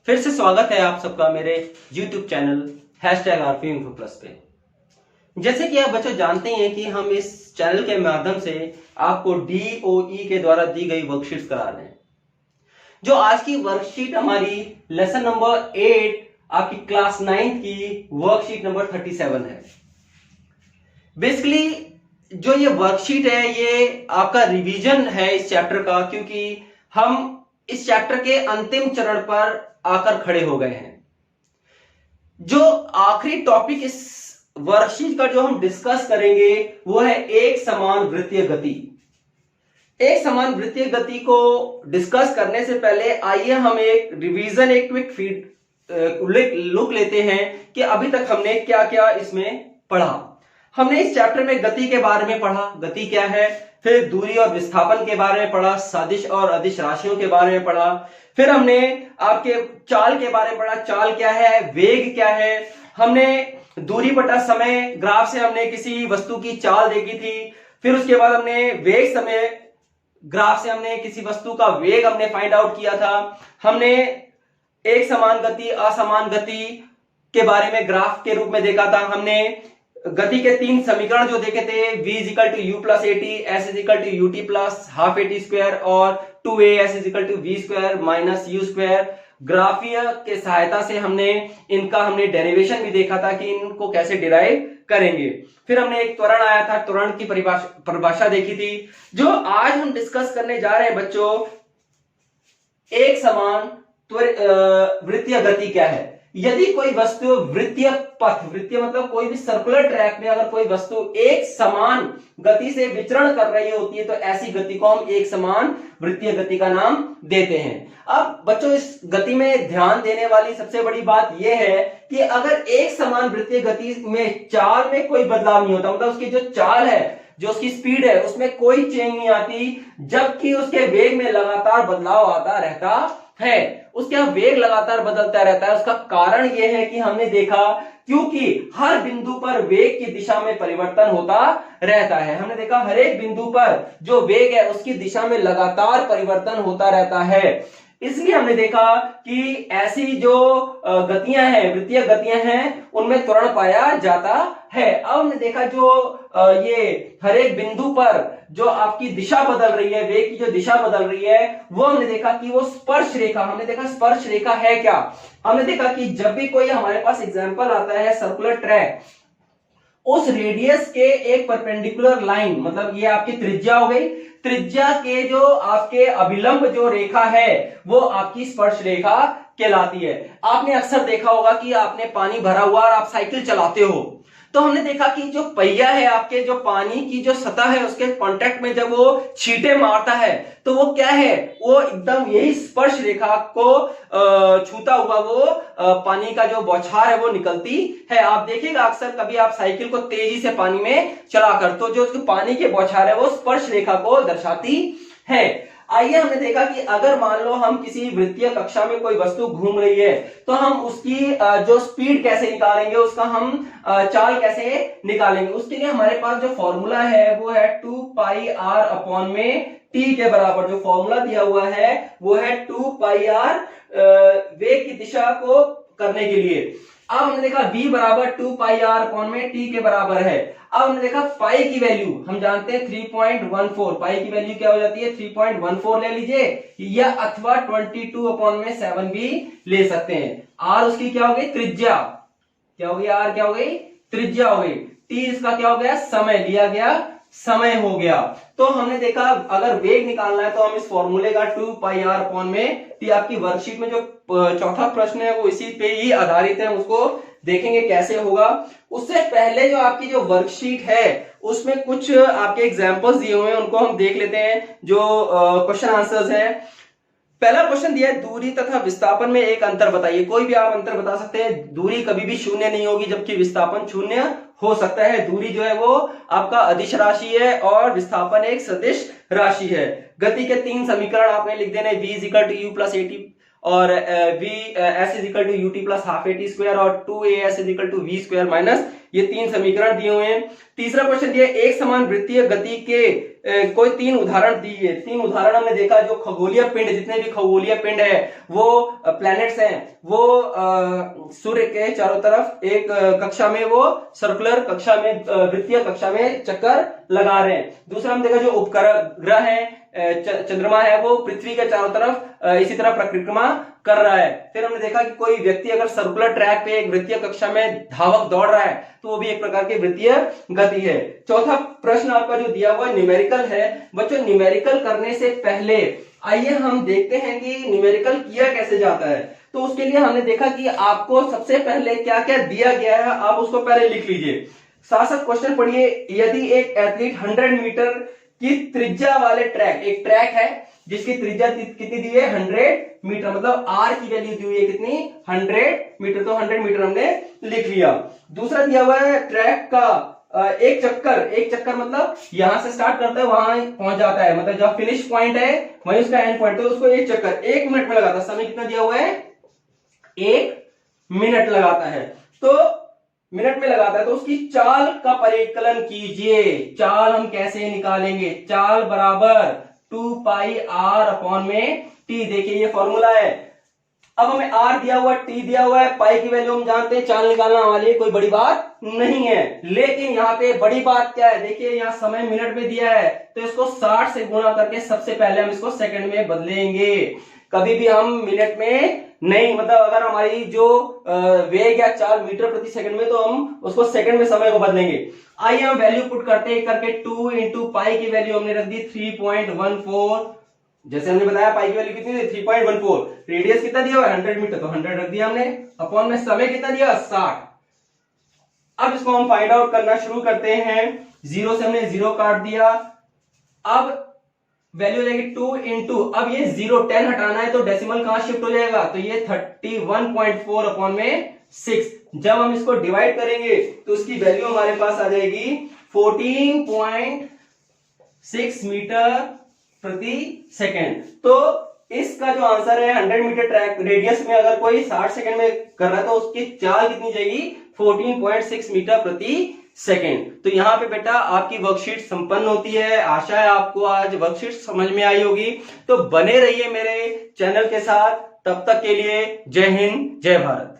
फिर से स्वागत है आप सबका मेरे YouTube चैनल #RPInfo+ पे। जैसे कि आप बच्चों जानते हैं कि हम इस चैनल के माध्यम से आपको DOE के द्वारा दी गई वर्कशीट्स करा रहे हैं। जो आज की वर्कशीट हमारी लेसन नंबर 8 आपकी क्लास 9 की वर्कशीट नंबर 37 है। बेसिकली जो ये वर्कशीट है ये आपका रिवीजन है इस चैप्टर का, क्योंकि हम इस चैप्टर के अंतिम चरण पर आकर खड़े हो गए हैं। जो आखिरी टॉपिक इस वर्कशीट का जो हम डिस्कस करेंगे वो है एक समान वृत्तीय गति। एक समान वृत्तीय गति को डिस्कस करने से पहले आइए हम एक रिवीजन, एक क्विक लुक लेते हैं कि अभी तक हमने क्या क्या इसमें पढ़ा। हमने इस चैप्टर में गति के बारे में पढ़ा, गति क्या है, फिर दूरी और विस्थापन के बारे में पढ़ा, सदिश और अदिश राशियों के बारे में पढ़ा, फिर हमने आपके चाल के बारे में पढ़ा, चाल क्या है, वेग क्या है, हमने दूरी बटा समय ग्राफ से हमने किसी वस्तु की चाल देखी थी, फिर उसके बाद हमने वेग समय ग्राफ से हमने किसी वस्तु का वेग हमने फाइंड आउट किया था। हमने एक समान गति, असमान गति के बारे में ग्राफ के रूप में देखा था। हमने गति के 3 समीकरण जो देखे थे, v = u + at, s = ut + ½ at² और 2as = v² - u²। ग्राफीय के सहायता से हमने डेरिवेशन भी देखा था कि इनको कैसे डिराइव करेंगे। फिर हमने एक त्वरण आया था, त्वरण की परिभाषा देखी थी। जो आज हम डिस्कस करने जा रहे हैं बच्चों, एक समान वृत्तीय गति क्या है। यदि कोई वस्तु वृत्तीय पथ, वृत्तीय मतलब कोई भी सर्कुलर ट्रैक में अगर कोई वस्तु एक समान गति से विचरण कर रही होती है तो ऐसी गति को हम एक समान वृत्तीय गति का नाम देते हैं। अब बच्चों इस गति में ध्यान देने वाली सबसे बड़ी बात यह है कि अगर एक समान वृत्तीय गति में चाल में कोई बदलाव नहीं होता, मतलब उसकी जो चाल है, जो उसकी स्पीड है, उसमें कोई चेंज नहीं आती, जबकि उसके वेग में लगातार बदलाव आता रहता है, उसका वेग लगातार बदलता रहता है। उसका कारण यह है कि हमने देखा क्योंकि हर बिंदु पर वेग की दिशा में परिवर्तन होता रहता है। हमने देखा हर एक बिंदु पर जो वेग है उसकी दिशा में लगातार परिवर्तन होता रहता है। इसलिए हमने देखा कि ऐसी जो गतियां हैं, वृत्तीय गतियां हैं, उनमें त्वरण पाया जाता है। अब हमने देखा जो ये हर एक बिंदु पर जो आपकी दिशा बदल रही है, वेग की जो दिशा बदल रही है, वो हमने देखा कि वो स्पर्श रेखा, हमने देखा स्पर्श रेखा है क्या। हमने देखा कि जब भी कोई हमारे पास एग्जांपल आता है सर्कुलर ट्रैक, उस रेडियस के एक परपेंडिकुलर लाइन, मतलब ये आपकी त्रिज्या हो गई, त्रिज्या के जो आपके अभिलंब जो रेखा है वो आपकी स्पर्श रेखा कहलाती है। आपने अक्सर देखा होगा कि आपने पानी भरा हुआ और आप साइकिल चलाते हो, तो हमने देखा कि जो पहिया है आपके, जो पानी की जो सतह है उसके कांटेक्ट में जब वो छींटे मारता है तो वो क्या है, वो एकदम यही स्पर्श रेखा को छूता हुआ वो पानी का जो बौछार है वो निकलती है। आप देखिएगा अक्सर कभी आप साइकिल को तेजी से पानी में चलाकर, तो जो पानी के बौछार है वो स्पर्श रेखा को दर्शाती है। आइए हमने देखा कि अगर मान लो हम किसी वृत्तीय कक्षा में कोई वस्तु घूम रही है तो हम उसकी जो स्पीड कैसे निकालेंगे, उसका हम चाल कैसे निकालेंगे। उसके लिए हमारे पास जो फॉर्मूला है वो है 2πr/में t के बराबर। जो फॉर्मूला दिया हुआ है वो है 2πr वेग की दिशा को करने के लिए। अब हमने देखा v = 2πr/में t के बराबर है। अब हमने देखा पाई की वैल्यू हम जानते हैं 3.14, पाई की वैल्यू क्या हो जाती है 3.14 ले लीजिए, या अथवा 22/7 भी ले सकते हैं। r उसकी क्या हो गई, त्रिज्या क्या हो गई, r क्या हो गई, त्रिज्या हो गई, t इसका क्या हो गया, समय लिया गया, समय हो गया। तो हमने देखा अगर वेग निकालना है तो हम इस फॉर्मूले का 2πr/में t, आपकी वर्कशीट में जो चौथा प्रश्न है वो इसी पे ही आधारित है, उसको देखेंगे कैसे होगा। उससे पहले जो आपकी जो वर्कशीट है उसमें कुछ आपके एग्जांपल्स दिए हुए हैं, उनको हम देख लेते हैं जो क्वेश्चन आंसर्स हैं। पहला क्वेश्चन दिया है दूरी तथा विस्थापन में एक अंतर बताइए। कोई भी आप अंतर बता सकते हैं। दूरी कभी भी शून्य नहीं होगी जबकि विस्थापन शून्य हो सकता है। दूरी जो है वो आपका अदिश राशि है और विस्थापन एक सदिश राशि है। गति के 3 समीकरण आपने लिख देने, v = u + at और s = ut + ½ at² और 2as = v² - ये 3 समीकरण दिए हुए हैं। तीसरा क्वेश्चन दिया एक समान वृत्तीय गति के कोई 3 उदाहरण दिए। 3 उदाहरण हमने देखा, जो खगोलीय पिंड, जितने भी खगोलीय पिंड है वो प्लैनेट्स हैं, वो सूर्य के चारों तरफ एक कक्षा में, वो सर्कुलर कक्षा में, वृत्तीय कक्षा में चक्कर लगा रहे हैं। दूसरा हम देखा जो उपग्रह है, चंद्रमा है, वो पृथ्वी के चारों तरफ इसी तरह परिक्रमा कर रहा है। फिर हमने देखा कि कोई व्यक्ति अगर सर्कुलर ट्रैक पे एक वृत्तीय कक्षा में धावक दौड़ रहा है तो वो भी एक प्रकार की वृत्तीय गति है। चौथा प्रश्न आपका जो दिया हुआ न्यूमेरिकल है। बच्चों न्यूमेरिकल करने से पहले आइए हम देखते हैं कि न्यूमेरिकल किया कैसे जाता है। तो उसके लिए हमने देखा कि आपको सबसे पहले क्या क्या दिया गया है, आप उसको पहले लिख लीजिए। साथ साथ क्वेश्चन पढ़िए। यदि एक एथलीट 100 मीटर की त्रिज्या वाले ट्रैक, एक ट्रैक है जिसकी त्रिज्या कितनी दी है 100 मीटर, मतलब आर की वैल्यू दी हुई है कितनी 100 मीटर, तो 100 मीटर हमने लिख लिया। दूसरा दिया हुआ है ट्रैक का एक चक्कर मतलब यहां से स्टार्ट करता है वहां पहुंच जाता है, मतलब जब फिनिश पॉइंट है वहीं उसका एंड पॉइंट, तो उसको एक चक्कर 1 मिनट में लगाता है। समय कितना दिया हुआ है 1 मिनट लगाता है, तो मिनट में लगाता है। तो उसकी चाल का परिकलन कीजिए। चाल हम कैसे निकालेंगे, चाल बराबर 2 पाई आर अपॉन में टी। देखिए ये फॉर्मूला है। अब हमें आर दिया हुआ, टी दिया हुआ है, पाई की वैल्यू हम जानते हैं, चाल निकालना हमारे लिए कोई बड़ी बात नहीं है। लेकिन यहाँ पे बड़ी बात क्या है, देखिए यहाँ समय मिनट में दिया है, तो इसको 60 से गुणा करके सबसे पहले हम इसको सेकंड में बदलेंगे। कभी भी हम मिनट में नहीं, मतलब अगर हमारी जो वेग या चाल मीटर प्रति सेकंड में, तो हम उसको सेकंड में समय को बदलेंगे। आइए हम वैल्यू पुट करते हैं करके। 2 इंटू पाई की वैल्यू हमने रख दी 3.14, जैसे हमने बताया पाई की वैल्यू कितनी थी 3.14, रेडियस कितना दिया हुआ है 100 मीटर, तो 100 रख दिया हमने, अपॉन में समय कितना दिया 60। अब इसको हम फाइंड आउट करना शुरू करते हैं। 0 से हमने 0 काट दिया। अब वैल्यू हो जाएगी 2 इंटू, अब ये 0 10 हटाना है तो डेसिमल कहां शिफ्ट हो जाएगा, तो ये 31.4 अपॉन में 6। जब हम इसको डिवाइड करेंगे तो उसकी वैल्यू हमारे पास आ जाएगी 14.6 मीटर प्रति सेकेंड। तो इसका जो आंसर है 100 मीटर ट्रैक रेडियस में अगर कोई 60 सेकंड में कर रहा है तो उसकी चाल कितनी जाएगी 14.6 मीटर प्रति सेकेंड। तो यहाँ पे बेटा आपकी वर्कशीट संपन्न होती है। आशा है आपको आज वर्कशीट समझ में आई होगी। तो बने रहिए मेरे चैनल के साथ, तब तक के लिए जय हिंद जय भारत।